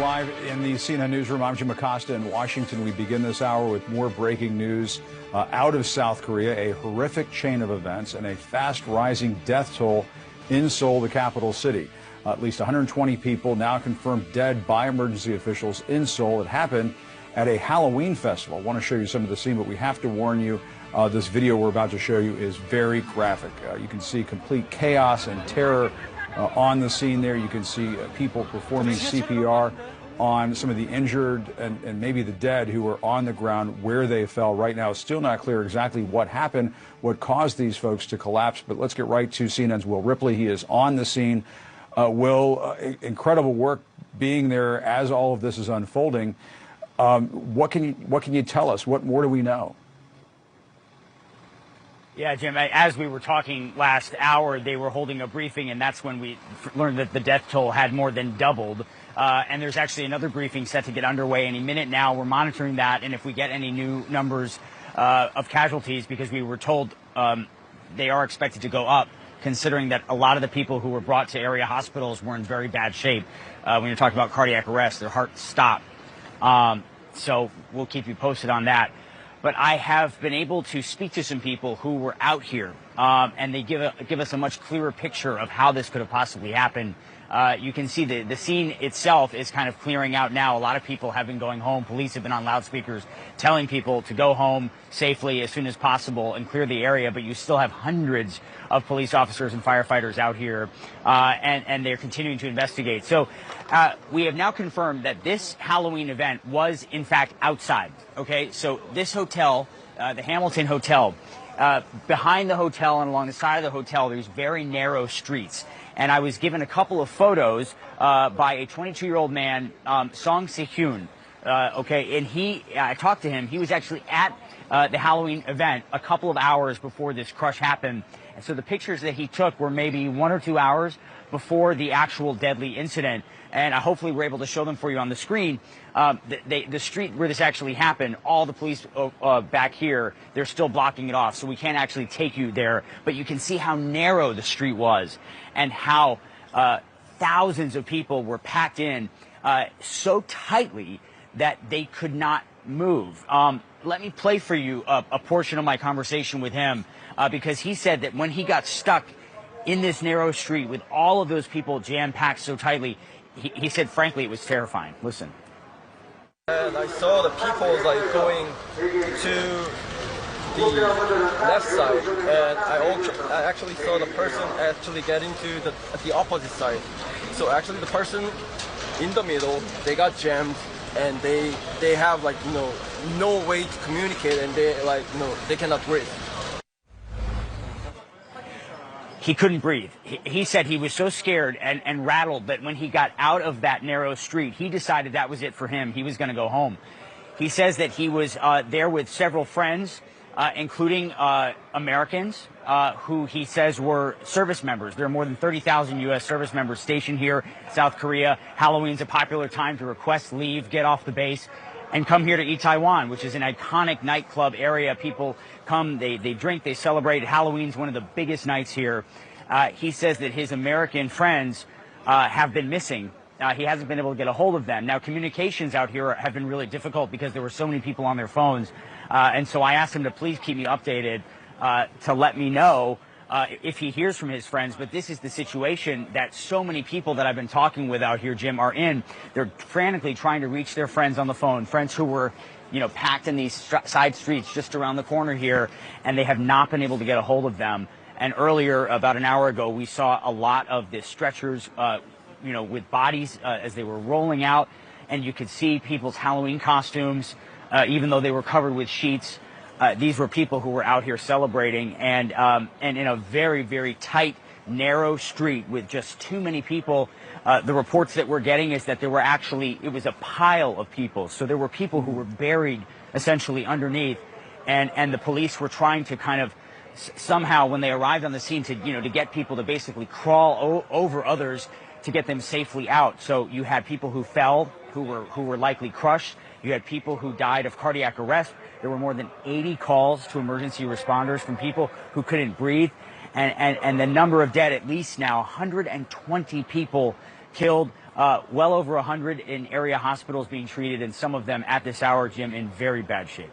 live in the CNN newsroom. I'm Jim Acosta in Washington. We begin this hour with more breaking news out of South Korea, a horrific chain of events and a fast rising death toll in Seoul, the capital city. At least 120 people now confirmed dead by emergency officials in Seoul. It happened at a Halloween festival. I want to show you some of the scene, but we have to warn you, this video we're about to show you is very graphic. You can see complete chaos and terror on the scene there. You can see people performing CPR on some of the injured and maybe the dead who are on the ground where they fell. Right now, it's still not clear exactly what happened, what caused these folks to collapse. But let's get right to CNN's Will Ripley. He is on the scene. Will, incredible work being there as all of this is unfolding. What can you tell us? What more do we know? Yeah, Jim, as we were talking last hour, they were holding a briefing, and that's when we learned that the death toll had more than doubled. And there's actually another briefing set to get underway any minute now. We're monitoring that, and if we get any new numbers of casualties, because we were told they are expected to go up, considering that a lot of the people who were brought to area hospitals were in very bad shape. When you're talking about cardiac arrest, their heart stopped. So we'll keep you posted on that. But I have been able to speak to some people who were out here, and they give us a much clearer picture of how this could have possibly happened. You can see the scene itself is kind of clearing out now. A lot of people have been going home. Police have been on loudspeakers telling people to go home safely as soon as possible and clear the area. But you still have hundreds of police officers and firefighters out here, and they're continuing to investigate. So we have now confirmed that this Halloween event was, in fact, outside. Okay, so this hotel, the Hamilton Hotel, behind the hotel and along the side of the hotel, there's very narrow streets. And I was given a couple of photos by a 22-year-old man, Song Si-hyun. Okay, and I talked to him. He was actually at the Halloween event a couple of hours before this crush happened. And so the pictures that he took were maybe 1 or 2 hours before the actual deadly incident. And hopefully we're able to show them for you on the screen. The street where this actually happened, all the police back here, they're still blocking it off. So we can't actually take you there. But you can see how narrow the street was and how thousands of people were packed in so tightly that they could not move. Let me play for you a portion of my conversation with him because he said that when he got stuck in this narrow street with all of those people jam-packed so tightly, he said, frankly, it was terrifying. Listen. And I saw the people like going to the left side, and I actually saw the person actually getting to the opposite side. So actually the person in the middle, they got jammed, and they have like no way to communicate, and they cannot breathe. He couldn't breathe. He said he was so scared and rattled that when he got out of that narrow street, he decided that was it for him. He was going to go home. He says that he was there with several friends, including Americans, who he says were service members. There are more than 30,000 U.S. service members stationed here in South Korea. Halloween's a popular time to request leave, get off the base, and come here to Itaewon, which is an iconic nightclub area. People come, they drink, they celebrate. Halloween's one of the biggest nights here. He says that his American friends have been missing. He hasn't been able to get a hold of them. Now, communications out here have been really difficult because there were so many people on their phones. And so I asked him to please keep me updated to let me know if he hears from his friends. But this is the situation that so many people that I've been talking with out here, Jim, are in. They're frantically trying to reach their friends on the phone, friends who were, packed in these side streets just around the corner here, and they have not been able to get a hold of them. And earlier, about an hour ago, we saw a lot of the stretchers, with bodies as they were rolling out, and you could see people's Halloween costumes, even though they were covered with sheets. These were people who were out here celebrating, and in a very, very tight, narrow street with just too many people. The reports that we're getting is that it was a pile of people. So there were people who were buried essentially underneath, and the police were trying to kind of somehow, when they arrived on the scene, to get people to basically crawl over others to get them safely out. So you had people who fell, who were likely crushed. You had people who died of cardiac arrest. There were more than 80 calls to emergency responders from people who couldn't breathe. And the number of dead, at least now, 120 people killed. Well over 100 in area hospitals being treated, and some of them at this hour, Jim, in very bad shape.